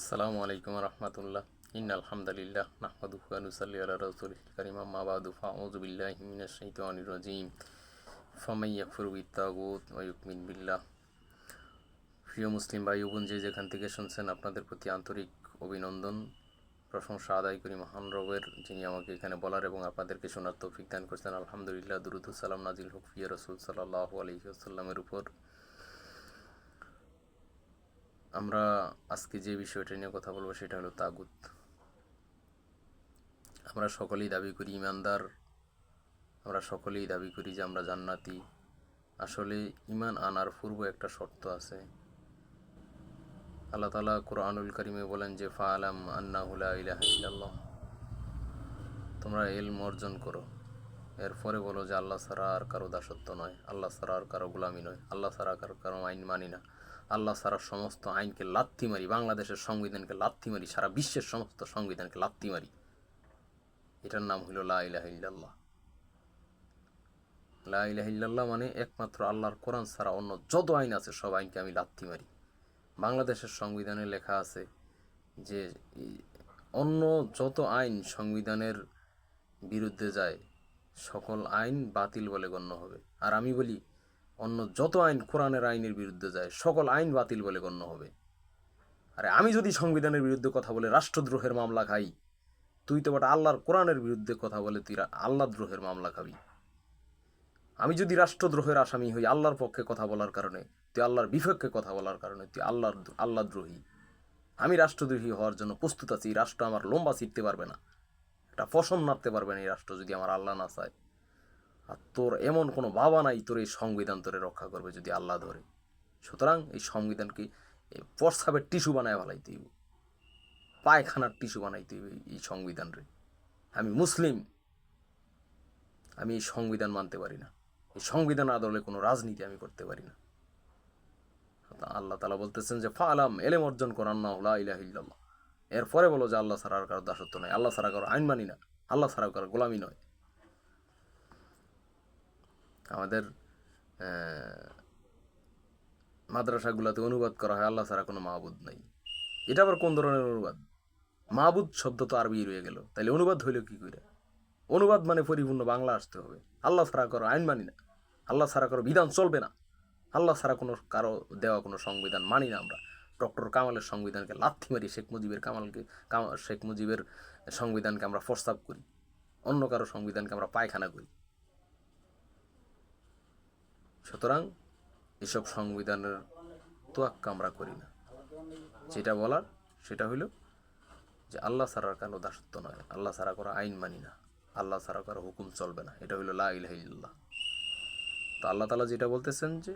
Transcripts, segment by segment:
আসসালামু আলাইকুম রহমতুল্লাহ ইন্নাল হামদুলিল্লাহ নাহমাদুহু ওয়া নুসাল্লি আলা রাসূলিল কারীম আম্মা বা'দু ফাউযু বিল্লাহি মিনাশ শাইতানির রাজীম ফামান ইয়াকফুর বিত-তাগুত ওয়া ইউমিন বিল্লাহ। প্রিয় মুসলিম ভাই বোন যে যেখান থেকে শুনছেন, আপনাদের প্রতি আন্তরিক অভিনন্দন, প্রশংসা আদায় করি মহান রবের, যিনি আমাকে এখানে বলার এবং আপনাদেরকে শোনার তৌফিক দান করছেন। আলহামদুলিল্লাহ, দুরূদ ও সালাম নাজিল হোক প্রিয় রাসূল সাল্লাল্লাহু আলাইহি ওয়াসাল্লামের উপর। আমরা আজকে যে বিষয়টা নিয়ে কথা বলবো সেটা হলো তাগুত। আমরা সকলেই দাবি করি ইমানদার, আমরা সকলেই দাবি করি যে আমরা জান্নাতি। আসলে ইমান আনার পূর্ব একটা শর্ত আছে। আল্লাহ তাআলা কুরআনুল কারীমে বলেন যে ফাআলাম আন্নাহু লা ইলাহা ইল্লাল্লাহ, তোমরা ইলম অর্জন করো। এরপরে বলো যে আল্লাহ ছাড়া আর কারো দাসত্ব নয়, আল্লাহ ছাড়া আর কারো গোলামি নয়, আল্লাহ ছাড়া কারো আইন মানি না, আল্লাহ ছাড়া সমস্ত আইনকে লাথি মারি, বাংলাদেশের সংবিধানকে লাথি মারি, সারা বিশ্বের সমস্ত সংবিধানকে লাথি মারি। এটার নাম হলো লা ইলাহা ইল্লাল্লাহ। লা ইলাহা ইল্লাল্লাহ মানে একমাত্র আল্লাহর কোরআন ছাড়া অন্য যত আইন আছে সব আইনকে আমি লাথি মারি। বাংলাদেশের সংবিধানে লেখা আছে যে অন্য যত আইন সংবিধানের বিরুদ্ধে যায় সকল আইন বাতিল বলে গণ্য হবে। আর আমি বলি অন্য যত আইন কোরআনের আইনের বিরুদ্ধে যায় সকল আইন বাতিল বলে গণ্য হবে। আরে আমি যদি সংবিধানের বিরুদ্ধে কথা বলে রাষ্ট্রদ্রোহের মামলা খাই, তুই তো বাট আল্লাহর কোরআনের বিরুদ্ধে কথা বলে তুই আল্লাহ দ্রোহের মামলা খাবি। আমি যদি রাষ্ট্রদ্রোহের আসামি হই আল্লাহর পক্ষে কথা বলার কারণে, তুই আল্লাহর বিপক্ষে কথা বলার কারণে তুই আল্লাহ দ্রোহী। আমি রাষ্ট্রদ্রোহী হওয়ার জন্য প্রস্তুত আছি। এই রাষ্ট্র আমার লম্বা ছিটতে পারবে না, একটা পশম নাড়তে পারবে না এই রাষ্ট্র, যদি আমার আল্লাহ না চায়। আর তোর এমন কোনো বাবা নাই তোর এই সংবিধান তোরে রক্ষা করবে যদি আল্লাহ ধরে। সুতরাং এই সংবিধানকে প্রস্রাবের টিস্যু বানায় ফেলাইতে হইব, পায়খানার টিস্যু বানাইতে হইবে এই সংবিধান রে। আমি মুসলিম, আমি এই সংবিধান মানতে পারি না। এই সংবিধান আদলে কোনো রাজনীতি আমি করতে পারি না। আল্লাহ তাআলা বলতেছেন যে ফাআলাম, এলেম অর্জন কর, আন্নাহু লা ইলাহা ইল্লাল্লাহ। এরপরে বলো যে আল্লাহ ছাড়া আর কারো দাসত্ব নয়, আল্লাহ ছাড়া কারো আইন মানি না, আল্লাহ ছাড়া কারো গোলামি নয়। আমাদের মাদ্রাসাগুলোতে অনুবাদ করা হয় আল্লাহ ছাড়া কোনো মাহবুদ নাই। এটা আবার কোন ধরনের অনুবাদ? মাহবুদ শব্দ তো আরবি রয়ে গেল, তাইলে অনুবাদ হইল কি করে? অনুবাদ মানে পরিপূর্ণ বাংলা আসতে হবে। আল্লাহ ছাড়া কারো আইন মানি না, আল্লাহ ছাড়া কারো বিধান চলবে না, আল্লাহ ছাড়া কোনো কারো দেওয়া কোনো সংবিধান মানি না আমরা। ডক্টর কামালের সংবিধানকে লাথি মারি, শেখ মুজিবের সংবিধানকে আমরা প্রস্তাব করি, অন্য কারো সংবিধানকে আমরা পায়খানা করি। সুতরাং এসব সংবিধানের তোয়াক্কা আমরা করি না। যেটা বলার সেটা হইল যে আল্লাহ ছাড়া কারো দাসত্ব নয়, আল্লাহ ছাড়া কারো আইন মানি না, আল্লাহ ছাড়া কারো হুকুম চলবে না। এটা হইল লা ইলাহা ইল্লাল্লাহ। তো আল্লাহ তাআলা যেটা বলতেছেন যে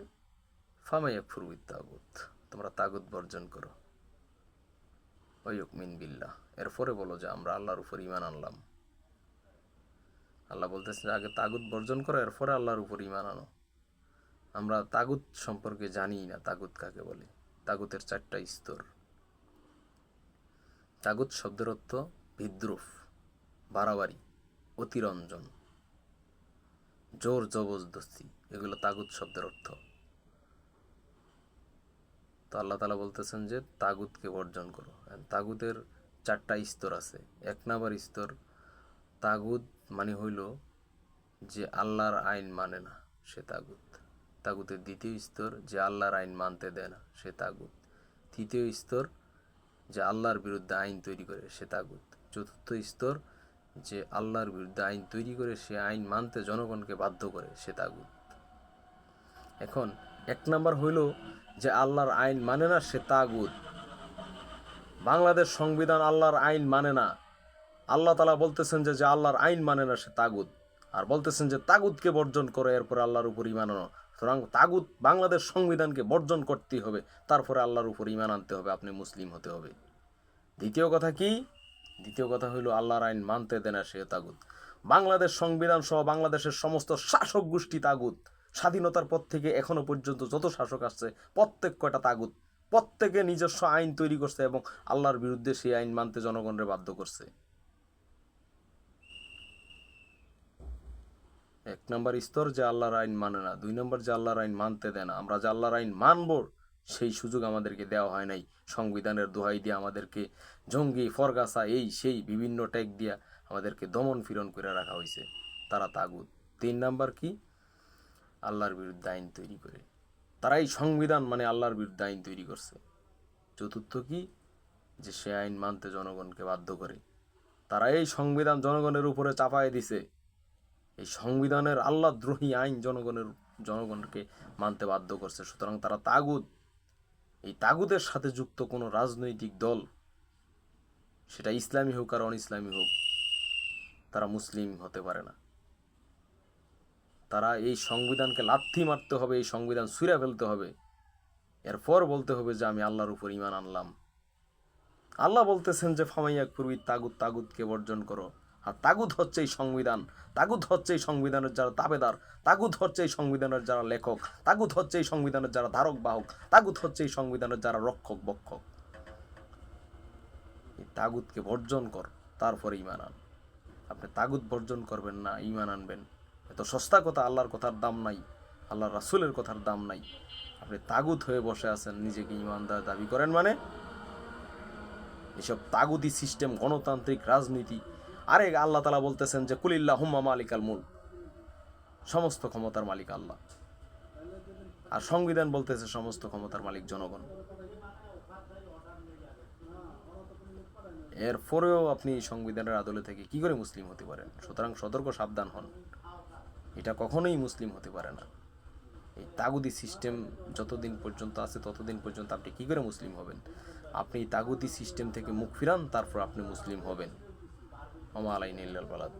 ফামান ইয়াকফুর বিত-তাগুত, তোমরা তাগুত বর্জন করো, ওয়া ইউমিন বিল্লাহ, এরপরে বলো যে আমরা আল্লাহর উপর ঈমান আনলাম। আল্লাহ বলতেছেন আগে তাগুত বর্জন করো, এরপরে আল্লাহর উপর ঈমান আনো। আমরা তাগুত সম্পর্কে জানি না, তাগুত কাকে বলে। তাগুতের 4টা স্তর। তাগুত শব্দের অর্থ বিদ্রুপ, বাড়াবাড়ি, অতিরঞ্জন, জোর জবরদস্তি, এগুলো তাগুত শব্দের অর্থ। তো আল্লাহ তাআলা বলতেছেন যে তাগুতকে বর্জন করো। তাগুতের 4টা স্তর আছে। 1 নাম্বার স্তর, তাগুত মানে হইল যে আল্লাহর আইন মানে না, সে তাগুত। তাগুতের 2য় স্তর, যে আল্লাহর আইন মানতে দেয় না, সে তাগুত। 3য় স্তর, যে আল্লাহর বিরুদ্ধে আইন তৈরি করে, সে তাগুত। 4র্থ স্তর, যে আল্লাহর বিরুদ্ধে আইন তৈরি করে সে আইন মানতে জনগণকে বাধ্য করে, সে তাগুত। এখন 1 নাম্বার হইল যে আল্লাহর আইন মানে না, সে তাগুত। বাংলাদেশ সংবিধান আল্লাহর আইন মানে না। আল্লাহ তাআলা বলতেছেন যে আল্লাহর আইন মানে না, সে তাগুত। আর বলতেছেন যে তাগুতকে বর্জন করে এরপরে আল্লাহর উপর ঈমান আনো। সুতরাং তাগুত বাংলাদেশ সংবিধানকে বর্জন করতেই হবে, তারপরে আল্লাহর উপর ঈমান আনতে হবে, আপনি মুসলিম হতে হবে। দ্বিতীয় কথা কি? দ্বিতীয় কথা হইল আল্লাহর আইন মানতে দেয় না, সে তাগুত। বাংলাদেশ সংবিধান সহ বাংলাদেশের সমস্ত শাসক গোষ্ঠী তাগুত। স্বাধীনতার পর থেকে এখনো পর্যন্ত যত শাসক আসছে প্রত্যেক কয়টা তাগুত। প্রত্যেকে নিজস্ব আইন তৈরি করছে এবং আল্লাহর বিরুদ্ধে সেই আইন মানতে জনগণকে বাধ্য করছে। 1 নাম্বার স্তর, যে আল্লাহর আইন মানে না। 2 নাম্বার, যে আল্লাহর আইন মানতে দেয় না। আমরা যে আল্লাহর আইন মানব সেই সুযোগ আমাদেরকে দেওয়া হয় নাই। সংবিধানের দোহাই দিয়ে আমাদেরকে জঙ্গি, ফরগাসা, এই সেই বিভিন্ন ট্যাগ দিয়া আমাদেরকে দমন পীড়ন করে রাখা হয়েছে। তারা তাগুত। 3 নাম্বার কি? আল্লাহর বিরুদ্ধে আইন তৈরি করে। তারা এই সংবিধান মানে আল্লাহর বিরুদ্ধে আইন তৈরি করছে। চতুর্থ কি? যে সে আইন মানতে জনগণকে বাধ্য করে। তারা এই সংবিধান জনগণের উপরে চাপায় দিছে। এই সংবিধানের আল্লাহদ্রোহী আইন জনগণকে মানতে বাধ্য করছে। সুতরাং তারা তাগুত। এই তাগুতের সাথে যুক্ত কোনো রাজনৈতিক দল, সেটা ইসলামী হোক আর অন ইসলামী হোক, তারা মুসলিম হতে পারে না। তারা এই সংবিধানকে লাথি মারতে হবে, এই সংবিধান ছুঁড়ে ফেলতে হবে, এরপর বলতে হবে যে আমি আল্লাহর উপর ঈমান আনলাম। আল্লাহ বলতেছেন যে ফামাইয়াক পূর্বী তাগুত, তাগুতকে বর্জন করো। আর তাগুত হচ্ছে এই সংবিধান, তাগুত হচ্ছে এই সংবিধানের যারা তাবেদার, তাগুত হচ্ছে এই সংবিধানের যারা লেখক, তাগুত হচ্ছে এই সংবিধানের যারা ধারক বাহক, তাগুত হচ্ছে এই সংবিধানের যারা রক্ষক বক্ষক। এই তাগুতকে বর্জন কর, তারপরে ঈমান আন। আপনি তাগুত বর্জন করবেন না, ঈমান আনবেন, এত সস্তা কথা। আল্লাহর কথার দাম নাই, আল্লাহর রাসূলের কথার দাম নাই। আপনি তাগুত হয়ে বসে আছেন, নিজেকে ঈমানদার দাবি করেন মানে? এসব তাগুতি সিস্টেম, গণতান্ত্রিক রাজনীতি। আরে আল্লাহ তাআলা বলতেছেন যে কুলিল্লাহুম্মা মালিকাল মুলক, সমস্ত ক্ষমতার মালিক আল্লাহ। আর সংবিধান বলতেছে সমস্ত ক্ষমতার মালিক জনগণ। এরপরেও আপনি সংবিধানের আদলে থেকে কি করে মুসলিম হতে পারেন? সুতরাং সতর্ক, সাবধান হন। এটা কখনোই মুসলিম হতে পারে না। এই তাগুতি সিস্টেম যতদিন পর্যন্ত আছে ততদিন পর্যন্ত আপনি কি করে মুসলিম হবেন? আপনি তাগুতি সিস্টেম থেকে মুখ ফিরান, তারপর আপনি মুসলিম হবেন। ওমা আলাইনা ইল্লাল বালাগ।